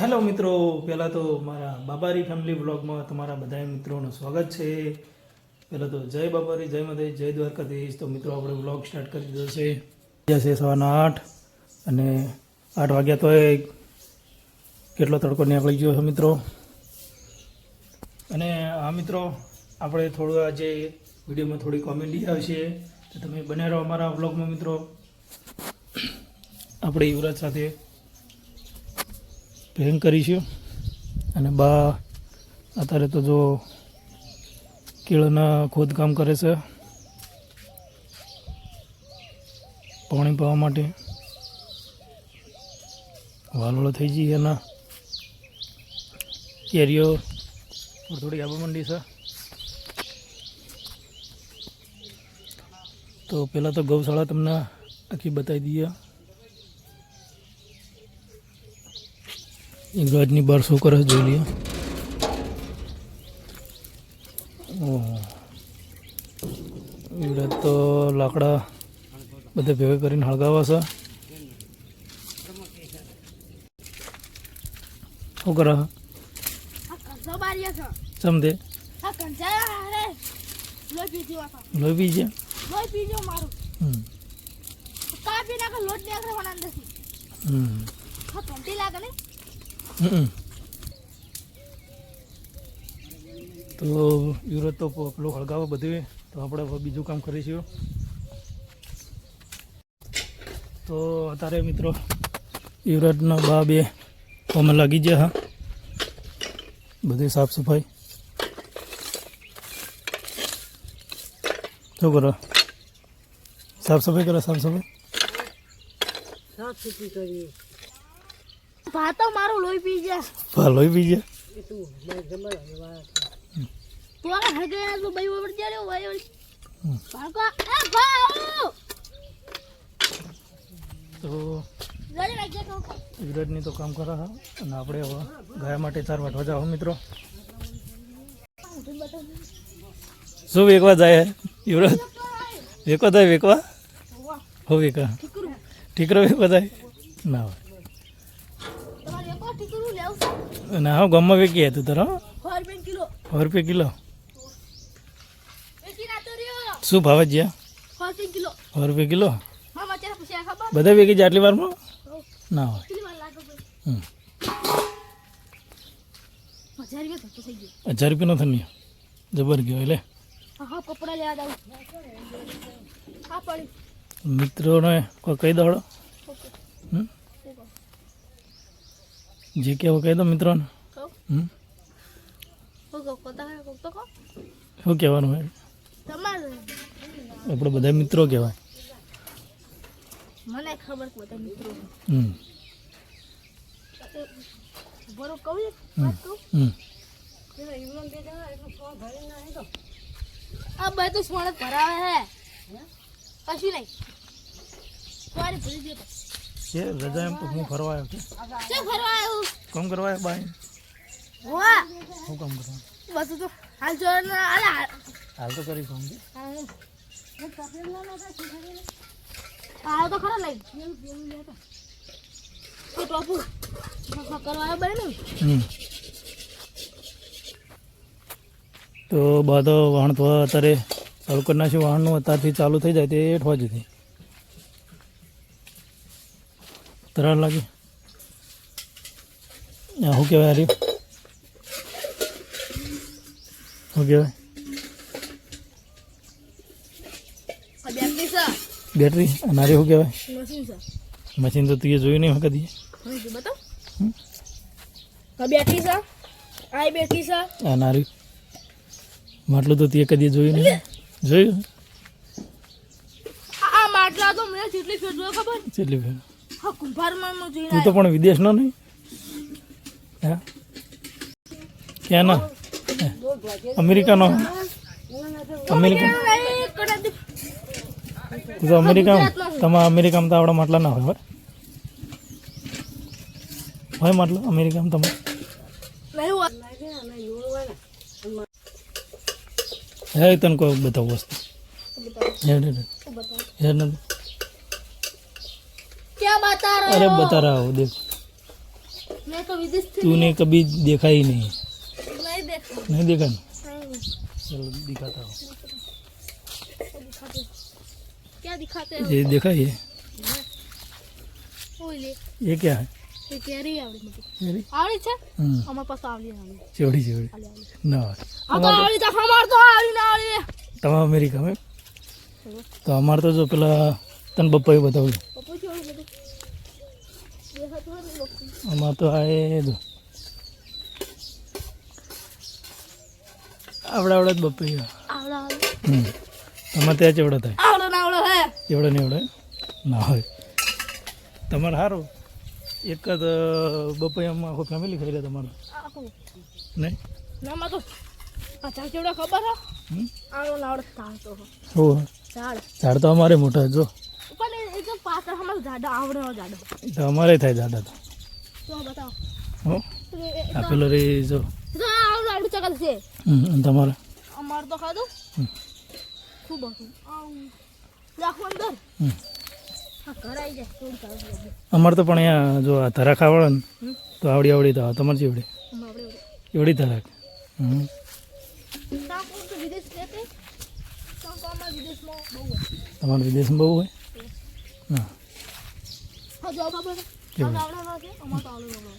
Hello મિત્રો, પહેલાં તો મારા બાબારી ફેમિલી વ્લોગમાં તમારા બધા મિત્રોનું સ્વાગત છે. પહેલાં તો જય બાબારી, જય માતાજી, જય દ્વારકાધીશ. તો મિત્રો આપણે વ્લોગ સ્ટાર્ટ કરી દીધો છે. વાગ્યા છે 8:15 અને 8 વાગ્યા તો કેટલો તડકો નીકળી ગયો છે મિત્રો. અને આ મિત્રો આપણે થોડું આજે વિડીયોમાં થોડી કોમેડી આવશે, તો તમે બને રહો અમારા વ્લોગમાં મિત્રો. આપણે યુવરાજ સાથે પ્રેમ કરીશું અને બા અત્યારે તો જો કેળના ખોદકામ કરે છે પાણી પાવા માટે. વાલોળો થઈ ગઈ એના કેરીઓ થોડી આવવા માંડી છે. તો પહેલાં તો ગૌશાળા તમને આખી બતાવી દઈએ. યુવરાજની બહાર શું કરે જોઈ લઈએ. યુવરાજ તો લાકડા બધા ભેગા કરીને હળગાવા છે. શું કરે સમજે લોહી પી છે. તો યુવરાજ તો પેલું હળગાવે બધું, તો આપણે બીજું કામ કરીશું. તો અત્યારે મિત્રો યુવરાજના બા બે કામે લાગી ગયા. હા, બધી સાફ સફાઈ શું કરો? સાફ સફાઈ કરો. સાફ સફાઈ કરી ભાતો મારું લોહી પી ગયા. ભા લોહી પી ગયા. તો આ હગે તો ભાઈ ઓવર જરે ભાઈ ભાગો એ ભાઓ. તો જરે લાગે તો યુવરાજની તો કામ કરે. હા, અને આપણે હવે ગાય માટે ચાર વાટવા જાવ મિત્રો. શું વેકવા જાય યુવરાજ? વેકવા થાય? વેકવા હો વેકા ઠીકરો વેકવા થાય ના હોય. તમારે એક ટીકરું લેવ ના હા, ગામમાં વેકી હતું તારો 4 કિલો 100 રૂપિયા કિલો. વેચી નાતો રહ્યો શું ભાવ જ્યાં? 4 કિલો 100 રૂપિયા કિલો. મામા ચાર પૂછ્યા ખબર બધા વેકી જાય આટલી વારમાં? ના હોય. કેટલી વાર લાગે ભાઈ? 1000 રૂપિયા તો થઈ ગયો. 1000 રૂપિયાનો થયો જબર ગયો. એટલે હા કપડા લેવા દઉં. હા પડી મિત્રોને કોઈ કહી દો. જે કહેવું કહી દો મિત્રોને. શું કહેવાનું હોય? આપણે બધા મિત્રો કહેવાય. મને ખબર બધા મિત્રો હમ બરો કહું હમ આ ભાઈ તો સોણ ભરાવે હે કશું નહીં. સોરી ભૂલી ગયો છે રજા એમ તો હું ફરવા આવ્યો છું. શું ફરવા આવ્યું? કામ કરવા આવ્યો બાય. વાહ શું કામ કરવા? બસ તો હાલ જોર ના આલા હાલ તો કરી કામ. આ તો ખરા લઈ તો ટોપુ કરવા આવ્યો ભાઈ ને. તો બધો વાહન તો અત્યારે ચાલુ કરી નાખ્યું. વાહનનું અત્યારથી ચાલુ થઈ જાય તે 8 વાગ્યાથી. તરાર લાગે. શું કહેવાય? હારી શું કહેવાય? Battery sir battery. અને હારી શું કહેવાય? મશીન સર મશીન તો તું જોયું નહીં કદી. બતાવ બેટરી સર આ બેટરી સર અને હારી માટલું તો તે કદી જોયું નહીં. જોયું? આ માટલા તો મેં જેટલી ફેર જોયો ખબર? કેટલી ફેર? હા કુંભારમાં હું જોઈને તું તો પણ વિદેશનો નહીં? હા, ક્યાં ના? અમેરિકાનો? અમેરિકા તું તો અમેરિકામાં? તમારા અમેરિકામાં તો આપણા માટલા ના હોય. હોય માટલો અમેરિકામાં તમારે? હે તને કોઈ બતાવું વસ્તુ? હેર નથી. क्या बता रहे अरे हो? बता रहा हूँ देख मैं तो विदेश से तूने कभी देखा ही नहीं, नहीं देखा। नहीं देखा ना? नहीं, चलो दिखाता हूँ। दिखाते हैं। क्या दिखाते हैं? ये देखा ये वो ले ये क्या है? ये केरी आवड़ी मुझे चेवड़ी? आवड़ी છે हम्म, અમાર પાસે આવડી આવડી चेवड़ी चेवड़ी આવડી ना આ તો આવડી તો અમાર તો આવડી ના આવડી तमा अमेरिका में तो हमारे तो जो पेला तन बप्पा बताऊँ પપ્પુ છે આવડી બધું દેખા તો નથી લોકો हमारे तो आए दो आवड़ा आवड़ा बप्पा આવડા તમારે ત્યાં ચેવડો થાય આવડો ના આવડો હે એવડે ને એવડે ના હોય તમારે સારું એક જ બપૈયામાં આખો ફેમિલી ખાઈ લે તમારું આખું નહીં ના માં તો આ ચાર ચેવડા ખબર હે હમ? આવડો ના આવડો તાળ તો હો ઝાડ ઝાડ તો અમારે મોટા જો પણ એ તો પાછળ અમાર ઝાડ આવડો ઝાડ તો અમારે થાય જાડા તો તો બતાવો હો એ આ પેલો રે જો તો આવડો આવડો ચકલ છે અને તમારે અમાર તો ખાધું હમ. ખૂબ હતું આવું રાખો અંદર હમ. હા ઘર આવી જાય થોડી ચાલુ અમારે તો પણ અહીંયા જો આ ધરા ખાવાળે ને હમ. તો આવડી આવડી તો તમારે ચેવડી આપણે એવડી ધરાક હમ ત્યાં કોણ તો વિદેશ રહેતે ત્યાં તો અમારા વિદેશમાં બહુ હોય તમારે વિદેશમાં બહુ હોય હા હા જો ખબર છે કેવું? આવડા છે અમાર તો આવડો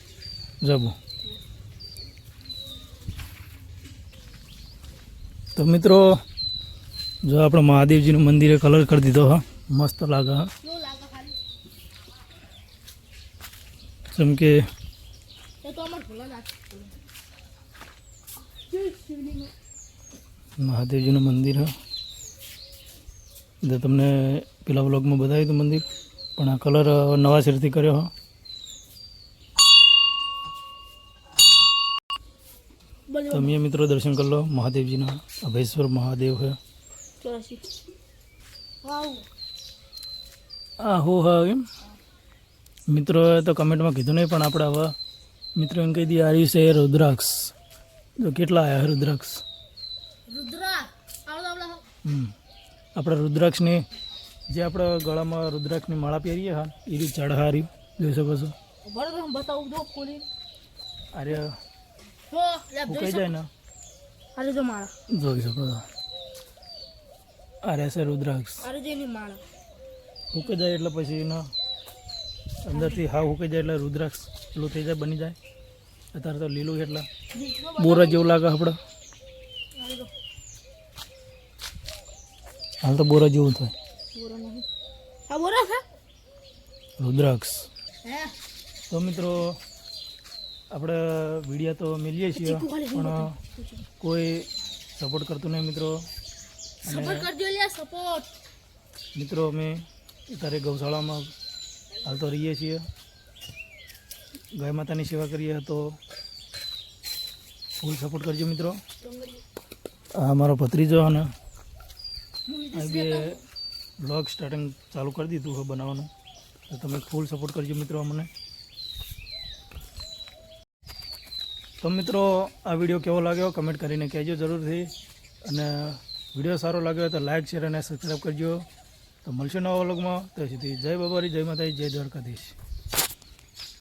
જબો તો મિત્રો જો આપણે મહાદેવજીનું મંદિરે કલર કરી દીધો હા મસ્ત લાગે હા કેવું લાગે ખાલી જેમ કે એ તો અમાર ભૂલા નાખી શિવલિંગ મહાદેવજીનું મંદિર હા એટલે તમને પેલા બ્લોગમાં બતાવ્યું હતું મંદિર પણ આ કલર નવા સિરથી કર્યો હા તમે મિત્રો દર્શન કરી લો મહાદેવજીના અભેશ્વર મહાદેવ છે ચોરાસી વાવ આ હો હા એમ મિત્રોએ તો કમેન્ટમાં કીધું નહીં પણ આપણે હવે મિત્રો એમ કહી દઈએ આવ્યું છે રુદ્રાક્ષ તો કેટલા આવ્યા રુદ્રાક્ષ રુદ્રા આવડો આવડો આપણે રુદ્રાક્ષની જે આપણે ગળામાં રુદ્રાક્ષની માળા પહેરીએ હા એ રીતે ચઢારી જોઈ શકો છો બરાબર હું બતાવું જો ખોલી અરે હો લે ઉકાઈ જાય ને અરે જો માળા જોઈ શકો છો અરે છે રુદ્રાક્ષ અરે જેની માળા ઉકાઈ જાય એટલે પછી એના અંદરથી હા ઉકાઈ જાય એટલે રુદ્રાક્ષ પેલું થઈ જાય બની જાય અત્યારે તો લીલું છે એટલે બોરા જેવું લાગે આપણે અરે જો હાલ તો બોરા જેવું થાય બોરા નહીં હા બોરા છે રુદ્રાક્ષ હે તો મિત્રો આપણે વિડીયો તો મેલીએ છીએ પણ કોઈ સપોર્ટ કરતું નહીં મિત્રો સપોર્ટ કરજો લે સપોર્ટ મિત્રો અમે અત્યારે ગૌશાળામાં હાલ તો રહીએ છીએ ગાય માતાની સેવા કરીએ તો ફૂલ સપોર્ટ કરજો મિત્રો આ અમારો ભત્રીજો અને આ બે બ્લોગ સ્ટાર્ટિંગ ચાલુ કરી દીધું છે બનાવવાનું તો તમે ફૂલ સપોર્ટ કરજો મિત્રો અમને તો મિત્રો આ વિડીયો કેવો લાગ્યો કમેન્ટ કરીને કહેજો જરૂરથી અને વિડીયો સારો લાગ્યો તો લાઇક શેર અને સબસ્ક્રાઈબ કરજો તો મળશે નવા વ્લોગમાં ત્યાં સુધી જય બાબારી જય માતાજી જય દ્વારકાધીશ